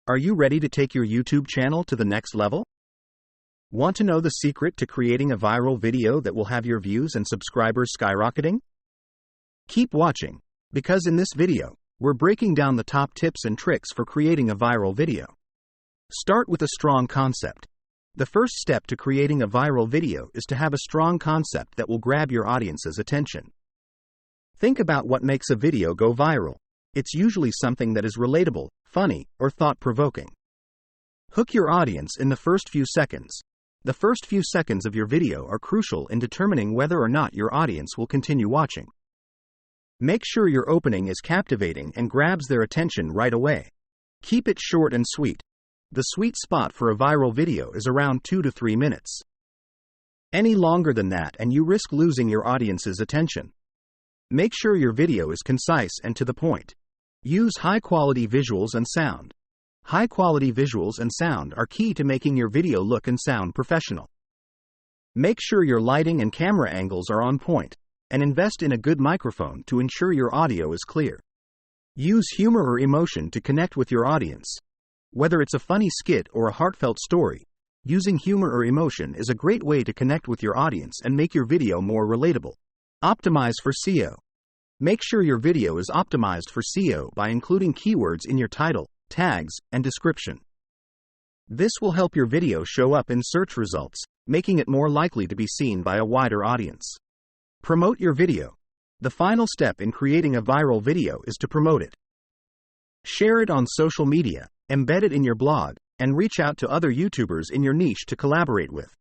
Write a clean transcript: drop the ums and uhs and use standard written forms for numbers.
Are you ready to take your YouTube channel to the next level? Want to know the secret to creating a viral video that will have your views and subscribers skyrocketing? Keep watching, because in this video, we're breaking down the top tips and tricks for creating a viral video. Start with a strong concept. The first step to creating a viral video is to have a strong concept that will grab your audience's attention. Think about what makes a video go viral. It's usually something that is relatable, funny, or thought-provoking. Hook your audience in the first few seconds. The first few seconds of your video are crucial in determining whether or not your audience will continue watching. Make sure your opening is captivating and grabs their attention right away. Keep it short and sweet. The sweet spot for a viral video is around 2 to 3 minutes. Any longer than that and you risk losing your audience's attention. Make sure your video is concise and to the point. Use high-quality visuals and sound. High-quality visuals and sound are key to making your video look and sound professional. Make sure your lighting and camera angles are on point, and invest in a good microphone to ensure your audio is clear. Use humor or emotion to connect with your audience. Whether it's a funny skit or a heartfelt story, using humor or emotion is a great way to connect with your audience and make your video more relatable. Optimize for SEO. Make sure your video is optimized for SEO by including keywords in your title, tags, and description. This will help your video show up in search results, making it more likely to be seen by a wider audience. Promote your video. The final step in creating a viral video is to promote it. Share it on social media, embed it in your blog, and reach out to other YouTubers in your niche to collaborate with.